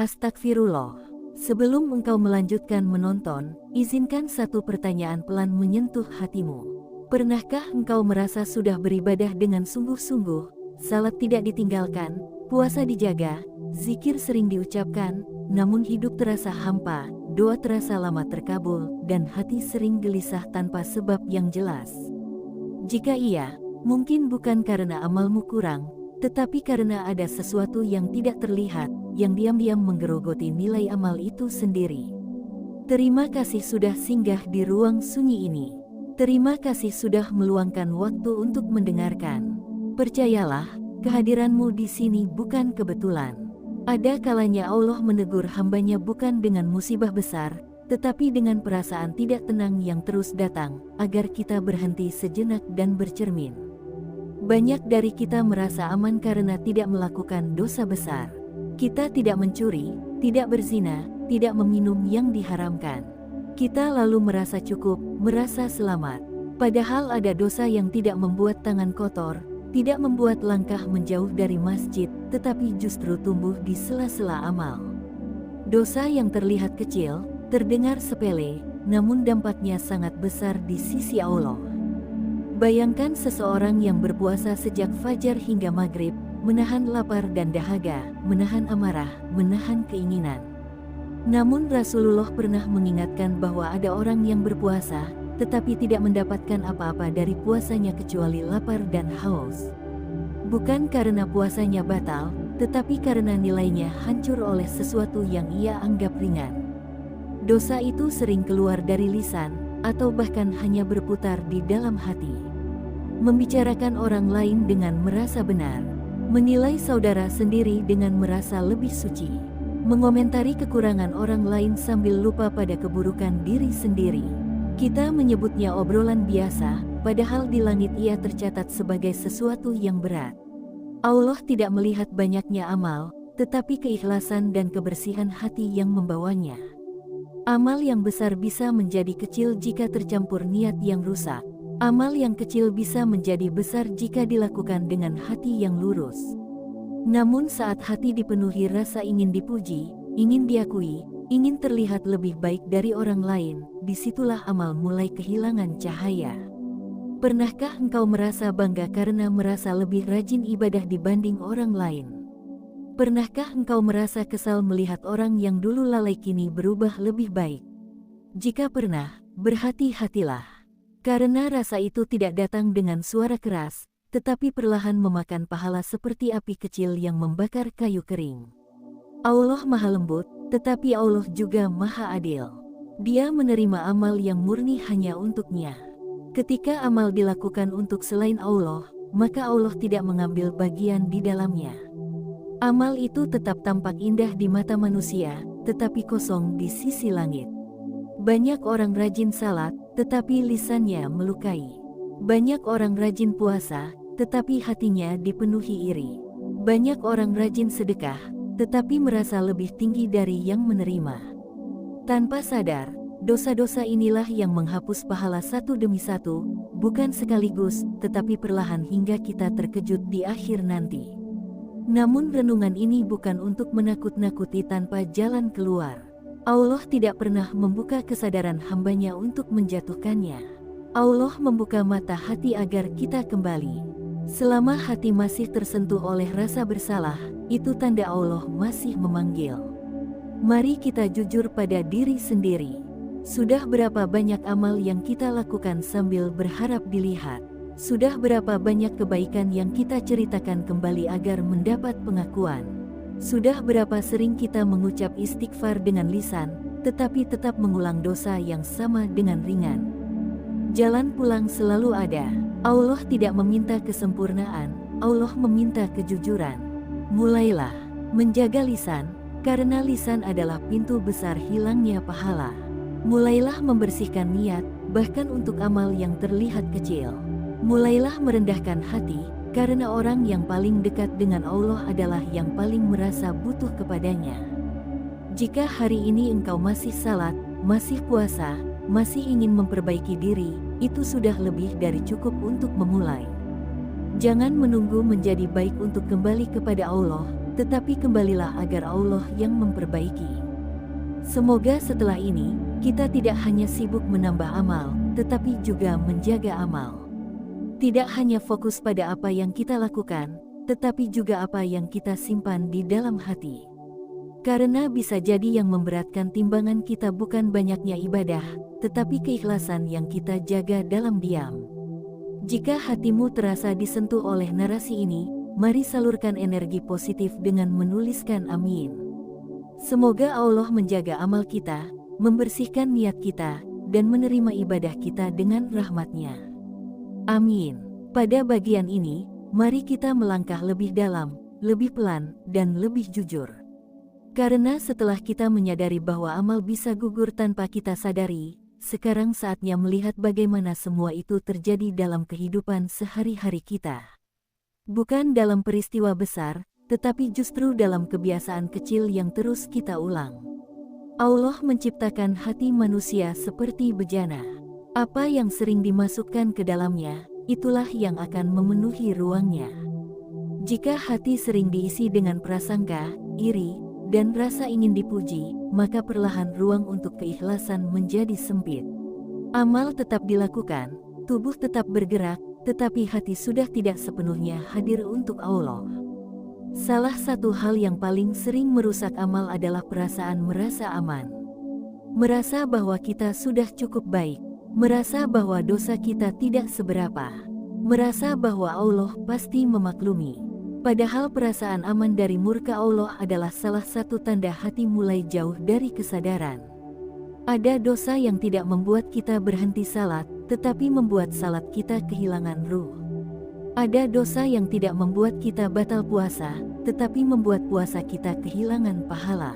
Astagfirullah. Sebelum engkau melanjutkan menonton, izinkan satu pertanyaan pelan menyentuh hatimu. Pernahkah engkau merasa sudah beribadah dengan sungguh-sungguh, salat tidak ditinggalkan, puasa dijaga, zikir sering diucapkan, namun hidup terasa hampa, doa terasa lama terkabul, dan hati sering gelisah tanpa sebab yang jelas? Jika iya, mungkin bukan karena amalmu kurang, tetapi karena ada sesuatu yang tidak terlihat, yang diam-diam menggerogoti nilai amal itu sendiri. Terima kasih sudah singgah di ruang sunyi ini. Terima kasih sudah meluangkan waktu untuk mendengarkan. Percayalah, kehadiranmu di sini bukan kebetulan. Ada kalanya Allah menegur hambanya bukan dengan musibah besar, tetapi dengan perasaan tidak tenang yang terus datang, agar kita berhenti sejenak dan bercermin. Banyak dari kita merasa aman karena tidak melakukan dosa besar. Kita tidak mencuri, tidak berzina, tidak meminum yang diharamkan. Kita lalu merasa cukup, merasa selamat. Padahal ada dosa yang tidak membuat tangan kotor, tidak membuat langkah menjauh dari masjid, tetapi justru tumbuh di sela-sela amal. Dosa yang terlihat kecil, terdengar sepele, namun dampaknya sangat besar di sisi Allah. Bayangkan seseorang yang berpuasa sejak fajar hingga maghrib, menahan lapar dan dahaga, menahan amarah, menahan keinginan. Namun Rasulullah pernah mengingatkan bahwa ada orang yang berpuasa, tetapi tidak mendapatkan apa-apa dari puasanya kecuali lapar dan haus. Bukan karena puasanya batal, tetapi karena nilainya hancur oleh sesuatu yang ia anggap ringan. Dosa itu sering keluar dari lisan, atau bahkan hanya berputar di dalam hati. Membicarakan orang lain dengan merasa benar. Menilai saudara sendiri dengan merasa lebih suci. Mengomentari kekurangan orang lain sambil lupa pada keburukan diri sendiri. Kita menyebutnya obrolan biasa, padahal di langit ia tercatat sebagai sesuatu yang berat. Allah tidak melihat banyaknya amal, tetapi keikhlasan dan kebersihan hati yang membawanya. Amal yang besar bisa menjadi kecil jika tercampur niat yang rusak. Amal yang kecil bisa menjadi besar jika dilakukan dengan hati yang lurus. Namun saat hati dipenuhi rasa ingin dipuji, ingin diakui, ingin terlihat lebih baik dari orang lain, disitulah amal mulai kehilangan cahaya. Pernahkah engkau merasa bangga karena merasa lebih rajin ibadah dibanding orang lain? Pernahkah engkau merasa kesal melihat orang yang dulu lalai kini berubah lebih baik? Jika pernah, berhati-hatilah. Karena rasa itu tidak datang dengan suara keras, tetapi perlahan memakan pahala seperti api kecil yang membakar kayu kering. Allah Maha Lembut, tetapi Allah juga Maha Adil. Dia menerima amal yang murni hanya untuknya. Ketika amal dilakukan untuk selain Allah, maka Allah tidak mengambil bagian di dalamnya. Amal itu tetap tampak indah di mata manusia, tetapi kosong di sisi langit. Banyak orang rajin salat, tetapi lisannya melukai. Banyak orang rajin puasa, tetapi hatinya dipenuhi iri. Banyak orang rajin sedekah, tetapi merasa lebih tinggi dari yang menerima. Tanpa sadar, dosa-dosa inilah yang menghapus pahala satu demi satu, bukan sekaligus, tetapi perlahan hingga kita terkejut di akhir nanti. Namun renungan ini bukan untuk menakut-nakuti tanpa jalan keluar. Allah tidak pernah membuka kesadaran hambanya untuk menjatuhkannya. Allah membuka mata hati agar kita kembali. Selama hati masih tersentuh oleh rasa bersalah, itu tanda Allah masih memanggil. Mari kita jujur pada diri sendiri. Sudah berapa banyak amal yang kita lakukan sambil berharap dilihat? Sudah berapa banyak kebaikan yang kita ceritakan kembali agar mendapat pengakuan? Sudah berapa sering kita mengucap istighfar dengan lisan, tetapi tetap mengulang dosa yang sama dengan ringan? Jalan pulang selalu ada. Allah tidak meminta kesempurnaan, Allah meminta kejujuran. Mulailah menjaga lisan, karena lisan adalah pintu besar hilangnya pahala. Mulailah membersihkan niat, bahkan untuk amal yang terlihat kecil. Mulailah merendahkan hati, karena orang yang paling dekat dengan Allah adalah yang paling merasa butuh kepadanya. Jika hari ini engkau masih salat, masih puasa, masih ingin memperbaiki diri, itu sudah lebih dari cukup untuk memulai. Jangan menunggu menjadi baik untuk kembali kepada Allah, tetapi kembalilah agar Allah yang memperbaiki. Semoga setelah ini, kita tidak hanya sibuk menambah amal, tetapi juga menjaga amal. Tidak hanya fokus pada apa yang kita lakukan, tetapi juga apa yang kita simpan di dalam hati. Karena bisa jadi yang memberatkan timbangan kita bukan banyaknya ibadah, tetapi keikhlasan yang kita jaga dalam diam. Jika hatimu terasa disentuh oleh narasi ini, mari salurkan energi positif dengan menuliskan amin. Semoga Allah menjaga amal kita, membersihkan niat kita, dan menerima ibadah kita dengan rahmat-Nya. Amin. Pada bagian ini, mari kita melangkah lebih dalam, lebih pelan, dan lebih jujur. Karena setelah kita menyadari bahwa amal bisa gugur tanpa kita sadari, sekarang saatnya melihat bagaimana semua itu terjadi dalam kehidupan sehari-hari kita. Bukan dalam peristiwa besar, tetapi justru dalam kebiasaan kecil yang terus kita ulang. Allah menciptakan hati manusia seperti bejana. Apa yang sering dimasukkan ke dalamnya, itulah yang akan memenuhi ruangnya. Jika hati sering diisi dengan prasangka, iri, dan rasa ingin dipuji, maka perlahan ruang untuk keikhlasan menjadi sempit. Amal tetap dilakukan, tubuh tetap bergerak, tetapi hati sudah tidak sepenuhnya hadir untuk Allah. Salah satu hal yang paling sering merusak amal adalah perasaan merasa aman. Merasa bahwa kita sudah cukup baik, merasa bahwa dosa kita tidak seberapa, merasa bahwa Allah pasti memaklumi. Padahal perasaan aman dari murka Allah adalah salah satu tanda hati mulai jauh dari kesadaran. Ada dosa yang tidak membuat kita berhenti salat, tetapi membuat salat kita kehilangan ruh. Ada dosa yang tidak membuat kita batal puasa, tetapi membuat puasa kita kehilangan pahala.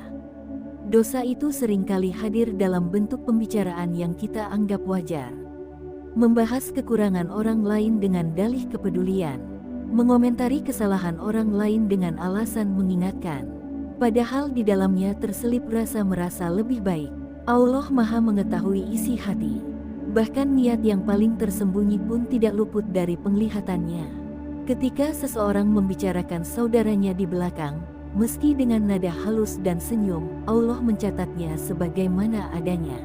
Dosa itu seringkali hadir dalam bentuk pembicaraan yang kita anggap wajar. Membahas kekurangan orang lain dengan dalih kepedulian. Mengomentari kesalahan orang lain dengan alasan mengingatkan. Padahal di dalamnya terselip rasa merasa lebih baik. Allah Maha mengetahui isi hati. Bahkan niat yang paling tersembunyi pun tidak luput dari penglihatannya. Ketika seseorang membicarakan saudaranya di belakang, meski dengan nada halus dan senyum, Allah mencatatnya sebagaimana adanya.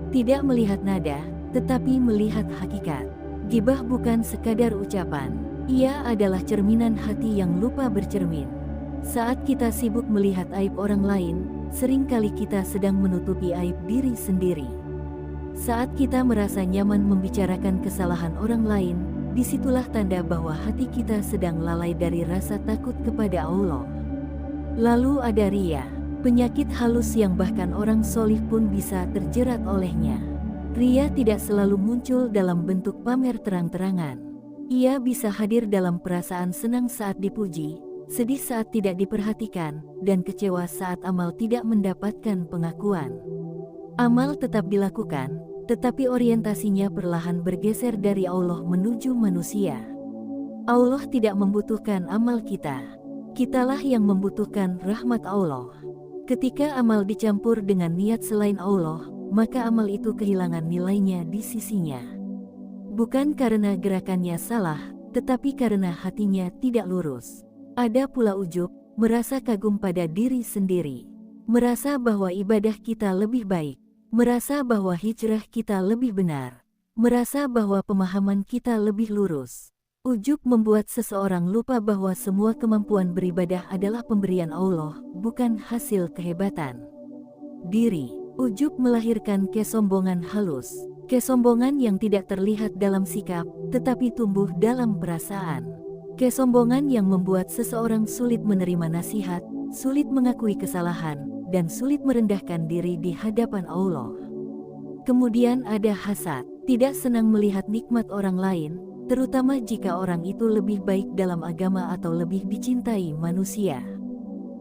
Tidak melihat nada, tetapi melihat hakikat. Gibah bukan sekadar ucapan. Ia adalah cerminan hati yang lupa bercermin. Saat kita sibuk melihat aib orang lain, seringkali kita sedang menutupi aib diri sendiri. Saat kita merasa nyaman membicarakan kesalahan orang lain, disitulah tanda bahwa hati kita sedang lalai dari rasa takut kepada Allah. Lalu ada riya, penyakit halus yang bahkan orang solih pun bisa terjerat olehnya. Riya tidak selalu muncul dalam bentuk pamer terang-terangan. Ia bisa hadir dalam perasaan senang saat dipuji, sedih saat tidak diperhatikan, dan kecewa saat amal tidak mendapatkan pengakuan. Amal tetap dilakukan, tetapi orientasinya perlahan bergeser dari Allah menuju manusia. Allah tidak membutuhkan amal kita. Kitalah yang membutuhkan rahmat Allah. Ketika amal dicampur dengan niat selain Allah, maka amal itu kehilangan nilainya di sisinya. Bukan karena gerakannya salah, tetapi karena hatinya tidak lurus. Ada pula ujub, merasa kagum pada diri sendiri. Merasa bahwa ibadah kita lebih baik. Merasa bahwa hijrah kita lebih benar. Merasa bahwa pemahaman kita lebih lurus. Ujub membuat seseorang lupa bahwa semua kemampuan beribadah adalah pemberian Allah, bukan hasil kehebatan diri. Ujub melahirkan kesombongan halus. Kesombongan yang tidak terlihat dalam sikap, tetapi tumbuh dalam perasaan. Kesombongan yang membuat seseorang sulit menerima nasihat, sulit mengakui kesalahan, dan sulit merendahkan diri di hadapan Allah. Kemudian ada hasad, tidak senang melihat nikmat orang lain, terutama jika orang itu lebih baik dalam agama atau lebih dicintai manusia.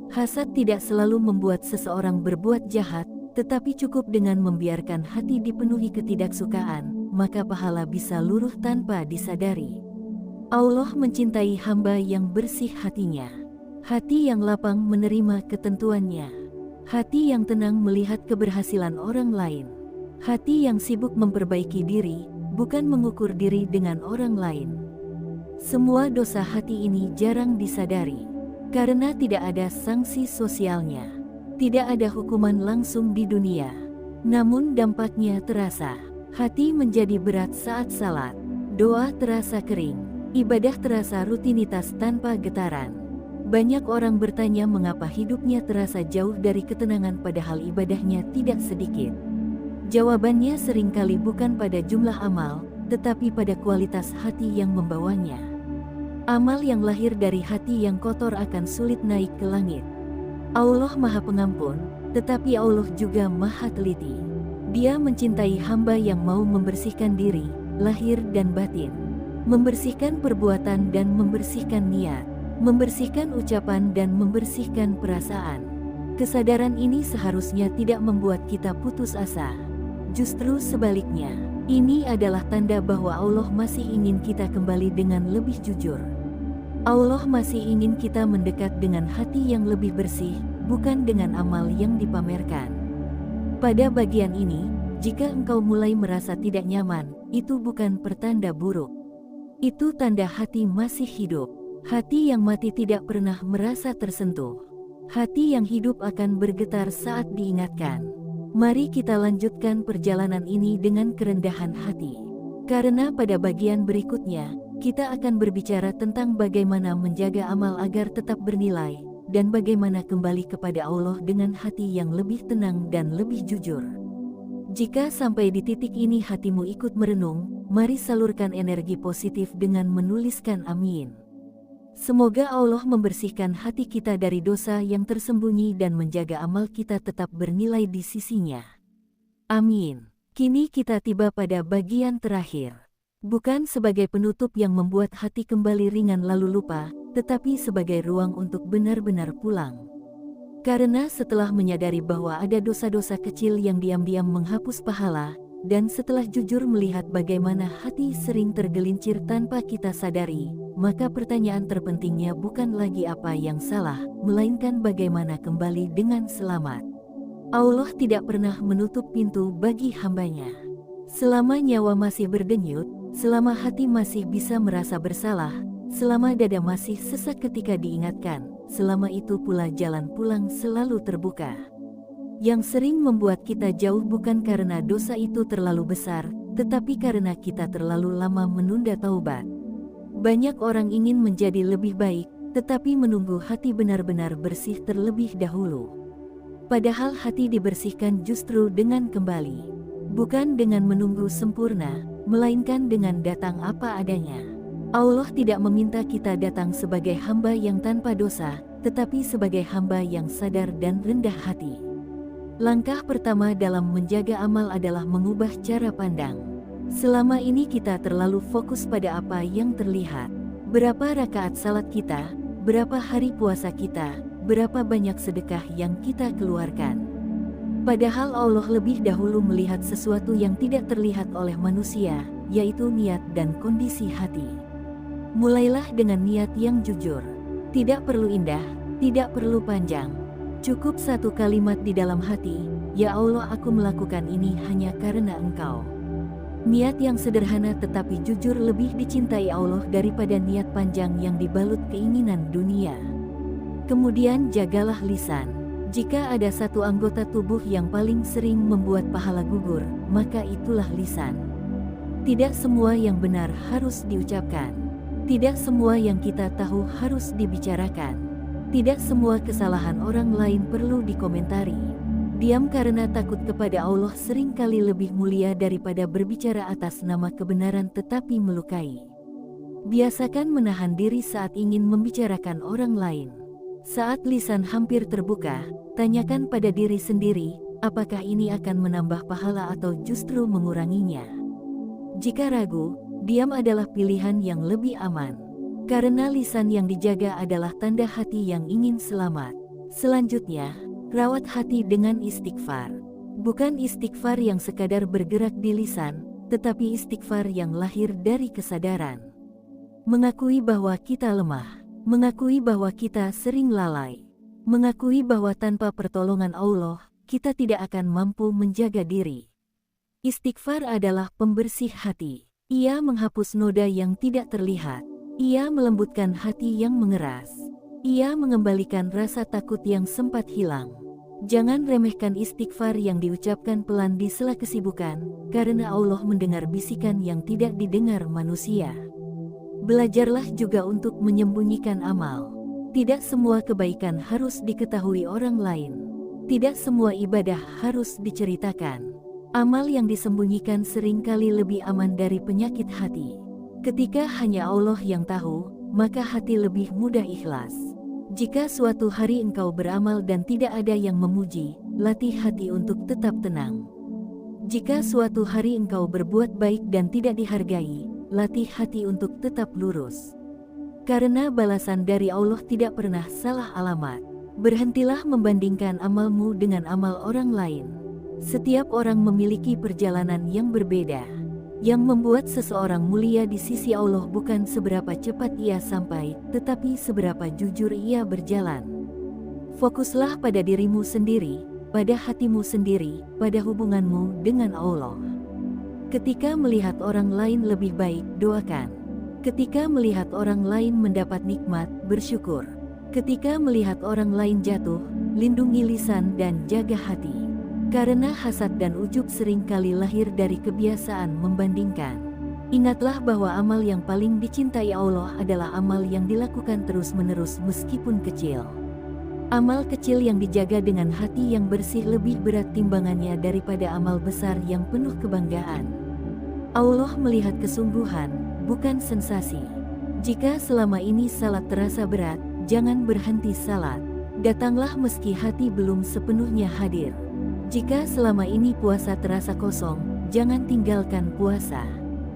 Hasad tidak selalu membuat seseorang berbuat jahat, tetapi cukup dengan membiarkan hati dipenuhi ketidaksukaan, maka pahala bisa luruh tanpa disadari. Allah mencintai hamba yang bersih hatinya. Hati yang lapang menerima ketentuannya. Hati yang tenang melihat keberhasilan orang lain. Hati yang sibuk memperbaiki diri, bukan mengukur diri dengan orang lain. Semua dosa hati ini jarang disadari. Karena tidak ada sanksi sosialnya. Tidak ada hukuman langsung di dunia. Namun dampaknya terasa. Hati menjadi berat saat salat. Doa terasa kering. Ibadah terasa rutinitas tanpa getaran. Banyak orang bertanya mengapa hidupnya terasa jauh dari ketenangan padahal ibadahnya tidak sedikit. Jawabannya seringkali bukan pada jumlah amal, tetapi pada kualitas hati yang membawanya. Amal yang lahir dari hati yang kotor akan sulit naik ke langit. Allah Maha Pengampun, tetapi Allah juga Maha Teliti. Dia mencintai hamba yang mau membersihkan diri, lahir dan batin. Membersihkan perbuatan dan membersihkan niat. Membersihkan ucapan dan membersihkan perasaan. Kesadaran ini seharusnya tidak membuat kita putus asa. Justru sebaliknya, ini adalah tanda bahwa Allah masih ingin kita kembali dengan lebih jujur. Allah masih ingin kita mendekat dengan hati yang lebih bersih, bukan dengan amal yang dipamerkan. Pada bagian ini, jika engkau mulai merasa tidak nyaman, itu bukan pertanda buruk. Itu tanda hati masih hidup. Hati yang mati tidak pernah merasa tersentuh. Hati yang hidup akan bergetar saat diingatkan. Mari kita lanjutkan perjalanan ini dengan kerendahan hati. Karena pada bagian berikutnya, kita akan berbicara tentang bagaimana menjaga amal agar tetap bernilai, dan bagaimana kembali kepada Allah dengan hati yang lebih tenang dan lebih jujur. Jika sampai di titik ini hatimu ikut merenung, mari salurkan energi positif dengan menuliskan amin. Semoga Allah membersihkan hati kita dari dosa yang tersembunyi dan menjaga amal kita tetap bernilai di sisinya. Amin. Kini kita tiba pada bagian terakhir. Bukan sebagai penutup yang membuat hati kembali ringan lalu lupa, tetapi sebagai ruang untuk benar-benar pulang. Karena setelah menyadari bahwa ada dosa-dosa kecil yang diam-diam menghapus pahala, dan setelah jujur melihat bagaimana hati sering tergelincir tanpa kita sadari, maka pertanyaan terpentingnya bukan lagi apa yang salah, melainkan bagaimana kembali dengan selamat. Allah tidak pernah menutup pintu bagi hambanya. Selama nyawa masih berdenyut, selama hati masih bisa merasa bersalah, selama dada masih sesak ketika diingatkan, selama itu pula jalan pulang selalu terbuka. Yang sering membuat kita jauh bukan karena dosa itu terlalu besar, tetapi karena kita terlalu lama menunda taubat. Banyak orang ingin menjadi lebih baik, tetapi menunggu hati benar-benar bersih terlebih dahulu. Padahal hati dibersihkan justru dengan kembali. Bukan dengan menunggu sempurna, melainkan dengan datang apa adanya. Allah tidak meminta kita datang sebagai hamba yang tanpa dosa, tetapi sebagai hamba yang sadar dan rendah hati. Langkah pertama dalam menjaga amal adalah mengubah cara pandang. Selama ini kita terlalu fokus pada apa yang terlihat. Berapa rakaat salat kita, berapa hari puasa kita, berapa banyak sedekah yang kita keluarkan. Padahal Allah lebih dahulu melihat sesuatu yang tidak terlihat oleh manusia, yaitu niat dan kondisi hati. Mulailah dengan niat yang jujur. Tidak perlu indah, tidak perlu panjang. Cukup satu kalimat di dalam hati, "Ya Allah, aku melakukan ini hanya karena Engkau." Niat yang sederhana tetapi jujur lebih dicintai Allah daripada niat panjang yang dibalut keinginan dunia. Kemudian jagalah lisan. Jika ada satu anggota tubuh yang paling sering membuat pahala gugur, maka itulah lisan. Tidak semua yang benar harus diucapkan. Tidak semua yang kita tahu harus dibicarakan. Tidak semua kesalahan orang lain perlu dikomentari. Diam karena takut kepada Allah seringkali lebih mulia daripada berbicara atas nama kebenaran tetapi melukai. Biasakan menahan diri saat ingin membicarakan orang lain. Saat lisan hampir terbuka, tanyakan pada diri sendiri, apakah ini akan menambah pahala atau justru menguranginya. Jika ragu, diam adalah pilihan yang lebih aman. Karena lisan yang dijaga adalah tanda hati yang ingin selamat. Selanjutnya, rawat hati dengan istighfar. Bukan istighfar yang sekadar bergerak di lisan, tetapi istighfar yang lahir dari kesadaran. Mengakui bahwa kita lemah, mengakui bahwa kita sering lalai, mengakui bahwa tanpa pertolongan Allah, kita tidak akan mampu menjaga diri. Istighfar adalah pembersih hati. Ia menghapus noda yang tidak terlihat. Ia melembutkan hati yang mengeras. Ia mengembalikan rasa takut yang sempat hilang. Jangan remehkan istighfar yang diucapkan pelan di sela kesibukan, karena Allah mendengar bisikan yang tidak didengar manusia. Belajarlah juga untuk menyembunyikan amal. Tidak semua kebaikan harus diketahui orang lain. Tidak semua ibadah harus diceritakan. Amal yang disembunyikan seringkali lebih aman dari penyakit hati. Ketika hanya Allah yang tahu, maka hati lebih mudah ikhlas. Jika suatu hari engkau beramal dan tidak ada yang memuji, latih hati untuk tetap tenang. Jika suatu hari engkau berbuat baik dan tidak dihargai, latih hati untuk tetap lurus. Karena balasan dari Allah tidak pernah salah alamat. Berhentilah membandingkan amalmu dengan amal orang lain. Setiap orang memiliki perjalanan yang berbeda. Yang membuat seseorang mulia di sisi Allah bukan seberapa cepat ia sampai, tetapi seberapa jujur ia berjalan. Fokuslah pada dirimu sendiri, pada hatimu sendiri, pada hubunganmu dengan Allah. Ketika melihat orang lain lebih baik, doakan. Ketika melihat orang lain mendapat nikmat, bersyukur. Ketika melihat orang lain jatuh, lindungi lisan dan jaga hati. Karena hasad dan ujub seringkali lahir dari kebiasaan membandingkan. Ingatlah bahwa amal yang paling dicintai Allah adalah amal yang dilakukan terus-menerus meskipun kecil. Amal kecil yang dijaga dengan hati yang bersih lebih berat timbangannya daripada amal besar yang penuh kebanggaan. Allah melihat kesungguhan, bukan sensasi. Jika selama ini salat terasa berat, jangan berhenti salat. Datanglah meski hati belum sepenuhnya hadir. Jika selama ini puasa terasa kosong, jangan tinggalkan puasa.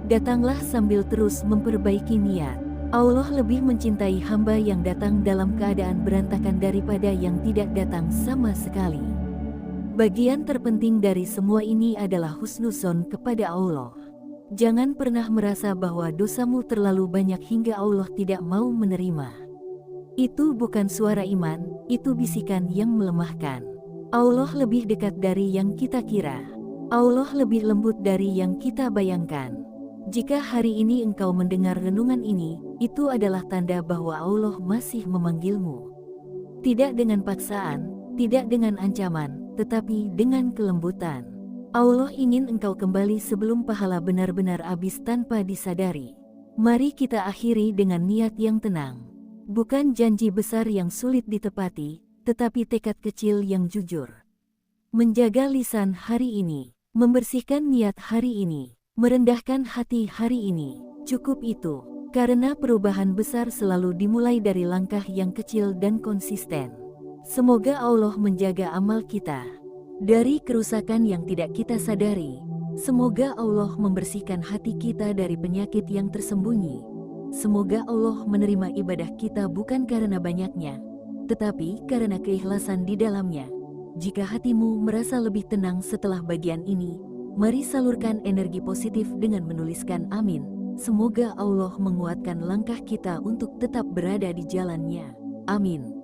Datanglah sambil terus memperbaiki niat. Allah lebih mencintai hamba yang datang dalam keadaan berantakan daripada yang tidak datang sama sekali. Bagian terpenting dari semua ini adalah husnuzon kepada Allah. Jangan pernah merasa bahwa dosamu terlalu banyak hingga Allah tidak mau menerima. Itu bukan suara iman, itu bisikan yang melemahkan. Allah lebih dekat dari yang kita kira. Allah lebih lembut dari yang kita bayangkan. Jika hari ini engkau mendengar renungan ini, itu adalah tanda bahwa Allah masih memanggilmu. Tidak dengan paksaan, tidak dengan ancaman, tetapi dengan kelembutan. Allah ingin engkau kembali sebelum pahala benar-benar habis tanpa disadari. Mari kita akhiri dengan niat yang tenang. Bukan janji besar yang sulit ditepati, tetapi tekad kecil yang jujur. Menjaga lisan hari ini, membersihkan niat hari ini, merendahkan hati hari ini. Cukup itu, karena perubahan besar selalu dimulai dari langkah yang kecil dan konsisten. Semoga Allah menjaga amal kita dari kerusakan yang tidak kita sadari. Semoga Allah membersihkan hati kita dari penyakit yang tersembunyi. Semoga Allah menerima ibadah kita bukan karena banyaknya, tetapi karena keikhlasan di dalamnya. Jika hatimu merasa lebih tenang setelah bagian ini, mari salurkan energi positif dengan menuliskan amin. Semoga Allah menguatkan langkah kita untuk tetap berada di jalannya. Amin.